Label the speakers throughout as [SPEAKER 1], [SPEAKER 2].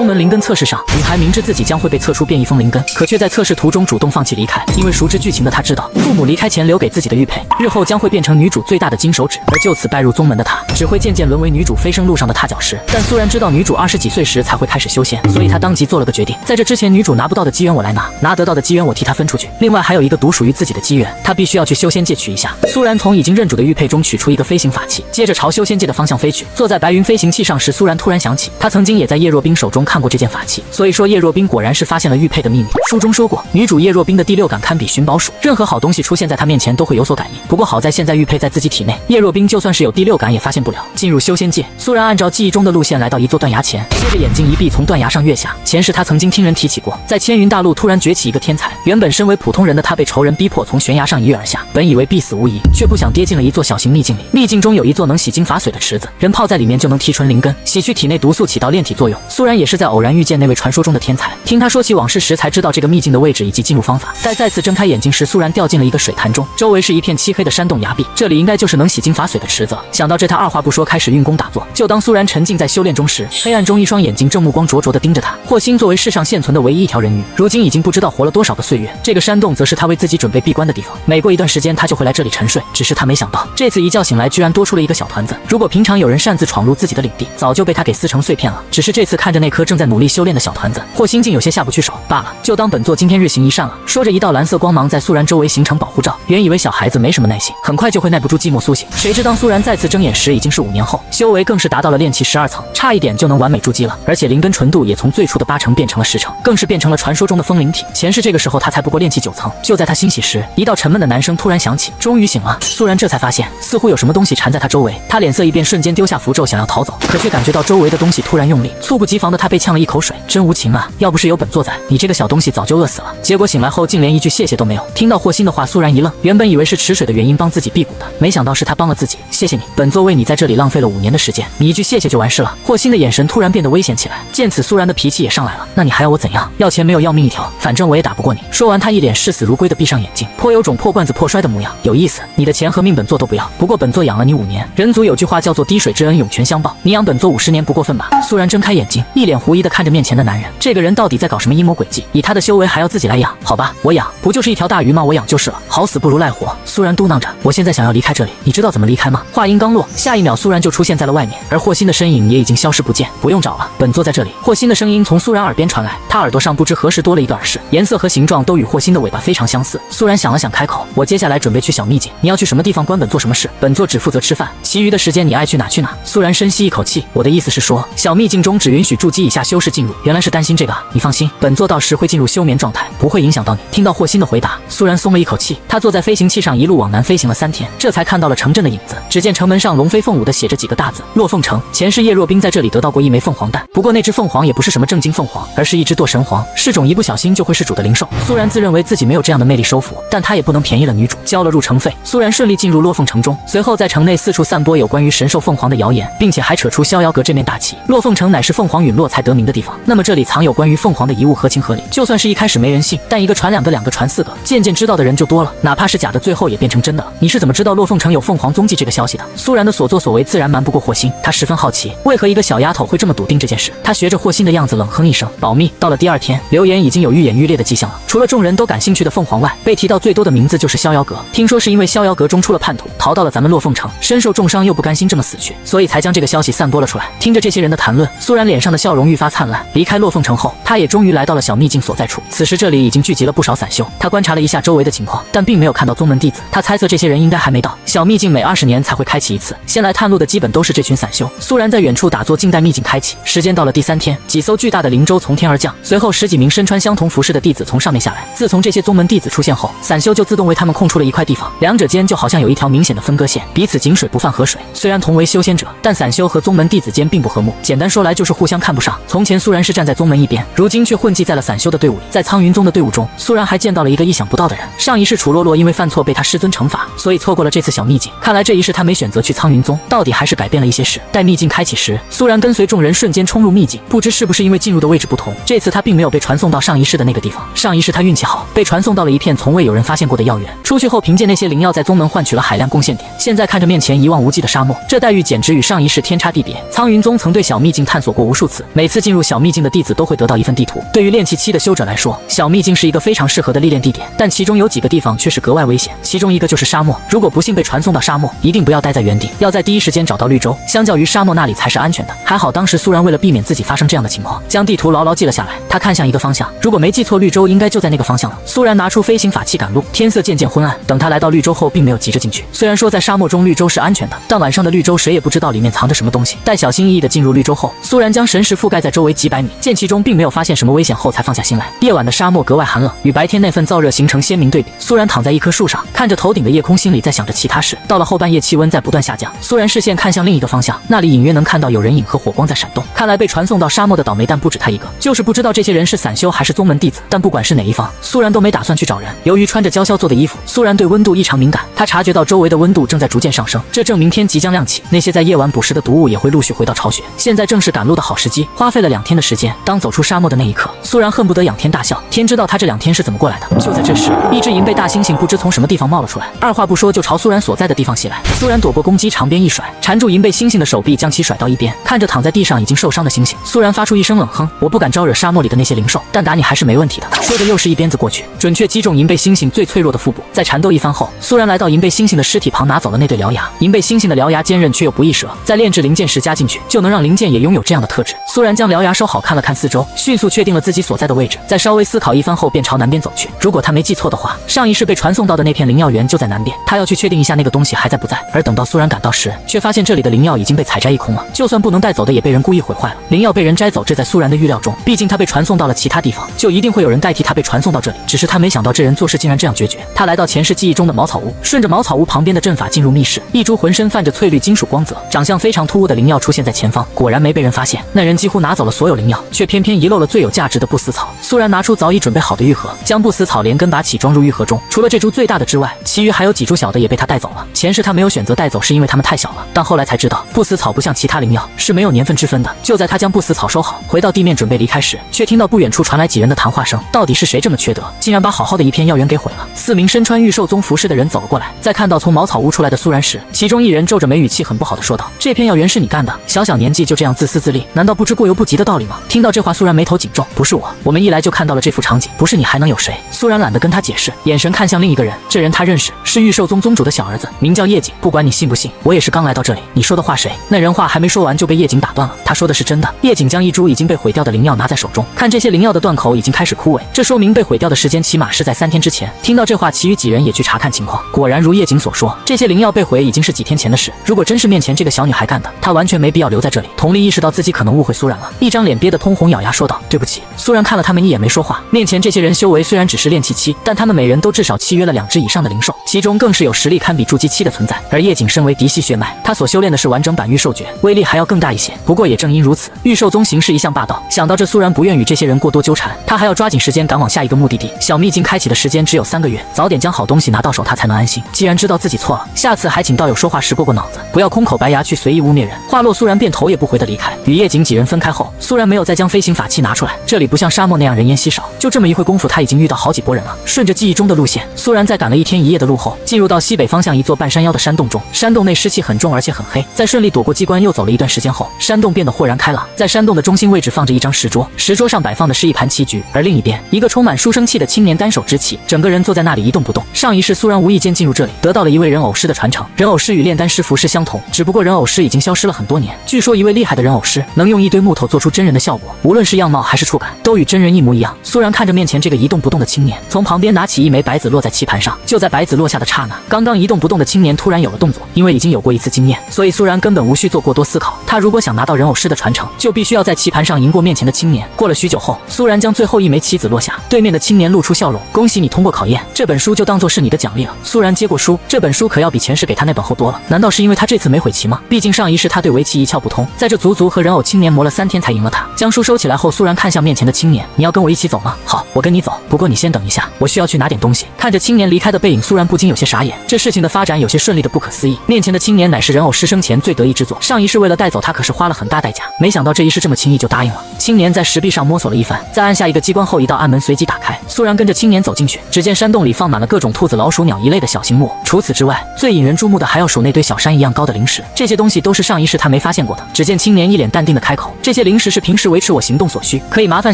[SPEAKER 1] 宗门灵根测试上，女孩明知自己将会被测出变异风灵根，可却在测试途中主动放弃离开，因为熟知剧情的她知道，父母离开前留给自己的玉佩，日后将会变成女主最大的金手指，而就此拜入宗门的她，只会渐渐沦为女主飞升路上的踏脚石。但苏然知道女主20几岁时才会开始修仙，所以她当即做了个决定，在这之前女主拿不到的机缘我来拿，拿得到的机缘我替她分出去。另外还有一个独属于自己的机缘，她必须要去修仙界取一下。苏然从已经认主的玉佩中取出一个飞行法器，接着朝修仙界的方向飞去。坐在白云飞行器上时，苏然突然想起，他曾经也在叶若冰手中看过这件法器，所以说叶若冰果然是发现了玉佩的秘密。书中说过，女主叶若冰的第六感堪比寻宝鼠，任何好东西出现在她面前都会有所感应。不过好在现在玉佩在自己体内，叶若冰就算是有第六感也发现不了。进入修仙界，苏然按照记忆中的路线来到一座断崖前，接着眼睛一闭，从断崖上跃下。前世他曾经听人提起过，在千云大陆突然崛起一个天才，原本身为普通人的他被仇人逼迫从悬崖上一跃而下，本以为必死无疑，却不想跌进了一座小型秘境里。秘境中有一座能洗精法水的池子，人泡在里面就能提纯灵根，洗去体内毒素，起到炼体作用。苏然也是在偶然遇见那位传说中的天才，听他说起往事时才知道这个秘境的位置以及进入方法。待再次睁开眼睛时，苏然掉进了一个水潭中，周围是一片漆黑的山洞崖壁，这里应该就是能洗精法水的池子。想到这，他二话不说开始运功打坐。就当苏然沉浸在修炼中时，黑暗中一双眼睛正目光灼灼地盯着他。霍心作为世上现存的唯一一条人鱼，如今已经不知道活了多少个岁月，这个山洞则是他为自己准备闭关的地方，每过一段时间他就会来这里沉睡。只是他没想到，这次一觉醒来居然多出了一个小团子，如果平常有人擅自闯入自己的领地，早就被他给撕成碎片了。只是这次看着那颗正在努力修炼的小团子，霍心竟有些下不去手。罢了，就当本座今天日行一善了。说着，一道蓝色光芒在苏然周围形成保护罩。原以为小孩子没什么耐性，很快就会耐不住寂寞苏醒，谁知当苏然再次睁眼时，已经是5年后，修为更是达到了炼气12层，差一点就能完美筑基了，而且灵根纯度也从最初的8成变成了10成，更是变成了传说中的风灵体。前世这个时候他才不过炼气9层。就在他欣喜时，一道沉闷的男声突然响起，终于醒了。苏然这才发现，似乎有什么东西缠在他周围，他脸色一变，瞬间丢下符咒想要逃走，可却感觉到周围的东西突然用力，猝不及防的他被呛了一口水。真无情啊，要不是有本座在，你这个小东西早就饿死了。结果醒来后竟连一句谢谢都没有。听到霍心的话，苏然一愣，原本以为是池水的原因帮自己辟谷的，没想到是他帮了自己。谢谢你，本座为你在这里浪费了5年的时间，你一句谢谢就完事了。霍心的眼神突然变得危险起来，见此苏然的脾气也上来了，那你还要我怎样？要钱没有要命一条，反正我也打不过你。说完他一脸视死如归的闭上眼睛，颇有种破罐子破摔的模样。有意思，你的钱和命本座都不要，不过本座养了你5年，人族有句话叫做滴水之恩涌泉相报，你养本座50年不过分吧？苏然睁开眼睛，一脸狐疑的看着面前的男人，这个人到底在搞什么阴谋诡计？以他的修为还要自己来养？好吧，我养，不就是一条大鱼吗？我养就是了，好死不如赖活。苏然嘟囔着，我现在想要离开这里，你知道怎么离开吗？话音刚落，下一秒苏然就出现在了外面，而霍心的身影也已经消失不见。不用找了，本座在这里。霍心的声音从苏然耳边传来，他耳朵上不知何时多了一个耳饰，颜色和形状都与霍心的尾巴非常相似。苏然想了想开口，我接下来准备去小秘境，你要去什么地方关本座什么事？本座只负责吃饭，其余的时间你爱去哪去哪。苏然深吸一口气，我的意思是说，小秘境中只允许筑基以下修士进入。原来是担心这个啊，你放心，本座到时会进入休眠状态，不会影响到你。听到霍心的回答，苏然松了一口气。他坐在飞行器上一路往南飞行了3天，这才看到了城镇的影子。只见城门上龙飞凤舞的写着几个大字：落凤城。前世叶若冰在这里得到过一枚凤凰蛋，不过那只凤凰也不是什么正经凤凰，而是一只堕神凰，是种一不小心就会是主的灵兽。苏然自认为自己没有这样的魅力收服，但他也不能便宜了女主，交了入城费。苏然顺利进入落凤城中，随后在城内四处散播有关于神兽凤凰的谣言，并且还扯出逍遥阁这面大旗。落凤城乃是凤凰陨落才得名的地方，那么这里藏有关于凤凰的遗物合情合理。就算是一开始没人信，但一个传2个，2个传4个，渐渐知道的人就多了，哪怕是假的，最后也变成真的了。你是怎么知道落凤城有凤凰踪迹这个消息的？苏然的所作所为自然瞒不过霍心，他十分好奇，为何一个小丫头会这么笃定这件事。他学着霍心的样子冷哼一声，保密。到了第2天，流言已经有愈演愈烈的迹象了。除了众人都感兴趣的凤凰外，被提到最多的名字就是逍遥阁。听说是因为逍遥阁中出了叛徒，逃到了咱们落凤城，身受重伤又不甘心这么死去，所以才将这个消息散播了出来。听着这些人的谈论，苏然脸上的笑容愈发灿烂。离开落凤城后，他也终于来到了小秘境所在处。此时这里已经聚集了不少散修，他观察了一下周围的情况，但并没有看到宗门弟子。他猜测这些人应该还没到。小秘境每20年才会开启一次，先来探路的基本都是这群散修。苏然在远处打坐，静待秘境开启。时间到了第3天，几艘巨大的灵舟从天而降，随后10几名身穿相同服饰的弟子从上面下来。自从这些宗门弟子出现后，散修就自动为他们空出了一块地方，两者间就好像有一条明显的分割线，彼此井水不犯河水。虽然同为修仙者，但散修和宗门弟子间并不和睦，简单说来就是互相看不上。从前苏然是站在宗门一边，如今却混迹在了散修的队伍里。在苍云宗的队伍中，苏然还见到了一个意想不到的人。上一世楚洛洛因为犯错被他师尊惩罚，所以错过了这次小秘境。看来这一世他没选择去苍云宗，到底还是改变了一些事。待秘境开启时，苏然跟随众人瞬间冲入秘境，不知是不是因为进入入的位置不同，这次他并没有被传送到上一世的那个地方。上一世他运气好，被传送到了一片从未有人发现过的药园。出去后凭借那些灵药在宗门换取了海量贡献点，现在看着面前一望无际的沙漠，这待遇简直与上一世天差地别。苍云宗曾对小秘境探索过无数次，每次进入小秘境的弟子都会得到一份地图。对于炼气期的修者来说，小秘境是一个非常适合的历练地点，但其中有几个地方却是格外危险，其中一个就是沙漠。如果不幸被传送到沙漠，一定不要待在原地，要在第一时间找到绿洲。相较于沙漠，那里才是安全的。还好当时苏然为了避免自己发生这样的情况，将地图牢牢记了下来。他看向一个方向，如果没记错，绿洲应该就在那个方向了。苏然拿出飞行法器赶路，天色渐渐昏暗。等他来到绿洲后，并没有急着进去。虽然说在沙漠中绿洲是安全的，但晚上的绿洲谁也不知道里面藏着什么东西。待小心翼翼地进入绿洲后，苏然将神识覆盖在周围几百米，见其中并没有发现什么危险后，才放下心来。夜晚的沙漠格外寒冷，与白天那份燥热形成鲜明对比。苏然躺在一棵树上，看着头顶的夜空，心里在想着其他事。到了后半夜，气温在不断下降，苏然视线看向另一个方向，那里隐约能看到有人影和火光在闪动。看来被传送到沙漠的倒霉蛋不止他一个，就是不知道这些人是散修还是宗门弟子。但不管是哪一方，苏然都没打算去找人。由于穿着娇绡做的衣服，苏然对温度异常敏感，他察觉到周围的温度正在逐渐上升，这证明天即将亮起，那些在夜晚捕食的毒物也会陆续回到巢穴。现在正是赶路的好时机，花费了2天的时间。当走出沙漠的那一刻，苏然恨不得仰天大笑，天知道他这2天是怎么过来的。就在这时，一只银背大猩猩不知从什么地方冒了出来，二话不说就朝苏然所在的地方袭来。苏然躲过攻击，长鞭一甩，缠住银背猩猩的手臂，将其甩到一边。看着躺在地上已经受伤的猩猩，苏然发出一声冷哼：我不敢招惹沙漠里的那些灵兽，但打你还是没问题的。说着又是一鞭子过去，准确击中银背猩猩最脆弱的腹部。在缠斗一番后，苏然来到银背猩猩的尸体旁，拿走了那对獠牙。银背猩猩的獠牙坚韧却又不易折，在炼制灵剑时加进去，就能让灵剑也拥有这样的特质。苏然将獠牙收好，看了看四周，迅速确定了自己所在的位置，在稍微思考一番后，便朝南边走去。如果他没记错的话，上一世被传送到的那片灵药园就在南边，他要去确定一下那个东西还在不在。而等到苏然赶到时，却发现这里的灵药已经被采摘一空了，就算不能带走的也被人故意毁坏了。灵药被人摘走，这在苏然的预料中，毕竟他被传送到了其他地方，就一定会有人代替他被传送到这里。只是他没想到这人做事竟然这样决绝。他来到前世记忆中的茅草屋，顺着茅草屋旁边的阵法进入密室，一株浑身泛着翠绿金属光泽、长相非常突兀的灵药出现在前方，果然没被人发现。那人几乎拿走了所有灵药，却偏偏遗漏了最有价值的不死草。苏然拿出早已准备好的玉盒，将不死草连根拔起装入玉盒中。除了这株最大的之外，其余还有几株小的也被他带走了。前世他没有选择带走，是因为它们太小了，但后来才知道，不死草不像其他灵药是没有年份之分的。就在他将不死草收好，回到地面准备离开时，却听到不远处传来几人的谈话声。到底是谁这么缺德，竟然把好好的一片药园给毁了？4名身穿御兽宗服饰的人走了过来，在看到从茅草屋出来的苏然时，其中一人皱着眉，语气很不好的说道：这片药园是你干的？小小年纪就这样自私自利，难道不知过犹不及的道理吗？听到这话，苏然眉头紧皱，不是我们一来就看到了这幅场景，不是你还能有谁？苏然懒得跟他解释，眼神看向另一个人，这人他认识，是御兽宗宗主的小儿子，名叫叶景。不管你信不信，我也是刚来到这里，你说的话谁？那人话还没说完就被叶景打断了，他说的是真的。叶景将一株已经被毁掉的灵药拿在手中，看这些灵药的断口已经开始枯萎，这说明被毁掉的时间起码是在3天之前。听到这话，其余几人也去查看情况，果然如叶景所说，这些灵药被毁已经是几天前的事。如果真是面前这个小女孩干的，她完全没必要留在这里。同理意识到自己可能误会苏然了，一张脸憋得通红，咬牙说道：对不起。苏然看了他们一眼没说话。面前这些人修为虽然只是炼气期，但他们每人都至少契约了2只以上的灵兽，其中更是有实力堪比筑基期的存在。而叶景身为嫡系血脉，他所修炼的是完整版御兽诀，威力还要更大一些。不过也正因如此，御兽宗行事一向霸道。想到这，苏然不愿与这些人过多纠缠，他还要抓紧时间赶往下一个目的地。小秘境开启的时间只有3个月，早点将好东西拿到手，他才能安心。既然知道自己错了，下次还请道友说话时过脑子，不要空口白牙去随意污蔑人。话落，苏然便头也不回的离开。与叶景几人分开后，苏然没有再将飞行法器拿出来，这里不像沙漠那样人烟稀少，就这么一会功夫，他已经遇到好几拨人了。顺着记忆中的路线，苏然在赶了1天1夜的路后，进入到西北方向一座半山腰的山洞中。山洞内湿气很重，而且很黑。在顺利躲过机关又走了一段时间后，山洞变得豁然开朗。在山洞的中心位置放着一张石桌，石桌上摆放的是一盘棋局，而另一边一个充满书生气的青年单手执棋，整个人坐在那里一动不动。上一世苏然无意间进入这里，得到了一位人偶师的传承。人偶师与炼丹师服饰相同，只不过人偶师已经消失了很多年。据说一位厉害的人偶师能用一堆木头做出真人的效果，无论是样貌还是触感，都与真人一模一样。苏然看着面前这个一动不动的青年，从旁边拿起一枚白子落在棋盘上。就在白子落下的刹那，刚刚一动不动的青年突然有了动作。因为已经有过一次经验，所以苏然根本无需做过多思考。他如果想拿到人偶师的传承，就必须要在棋盘上赢过面前的青年。过了许久后，苏然将最后一枚棋子落下，对面的青年露出笑容：恭喜你通过考验，这本书就当做是你的奖励了。苏然接过书，这本书可要比前世给他那本厚多了。难道是因为他这次没毁棋吗？毕竟上一世他对围棋一窍不通，在这足足和人偶青年磨了3天才赢了他。将书收起来后，苏然看向面前的青年：你要跟我一起走吗？好，我跟你走，不过你先等一下，我需要去拿点东西。看着青年离开的背影，苏然不禁有些傻眼。这事情的发展有些顺利的不可思议。面前的青年乃是人偶师生前最得意之作，上一世为了带走他可是花了很大代价，没想到这一世这么轻易就答应了。青年在石壁上摸索了一番，在按下一个机关后，一道暗门随即打开。苏然跟着青年走进去，只见山洞里放满了各种兔子、老鼠、鸟一类的小型木偶。除此之外，最引人注目的还要数那堆小山一样高的灵石，这些东西都是上一世他没发现过的。只见青年一脸淡定的开口：“这些灵石是平时维持我行动所需，可以麻烦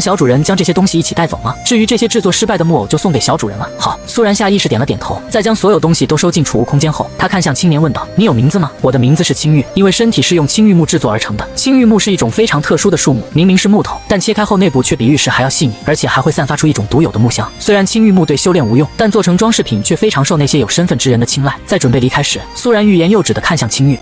[SPEAKER 1] 小主人将这些东西一起带走吗？至于这些制作失败的木偶，就送给小主人了。”好，苏然下意识点了点头，在将所有东西都收进储物空间后，他看向青年问道：“你有名字吗？”“我的名字是青玉，因为身体是用青玉木制作而成的。青玉木是一种非常特殊的树木，明明是木头，但切开后内部却比玉石还要细腻，而且还会散发出一种独有的木香。虽然青玉木对修炼无用，但做成装饰品却非常受那些有身份之人的青睐。”在准备离开时，苏然欲言又止地看向青玉。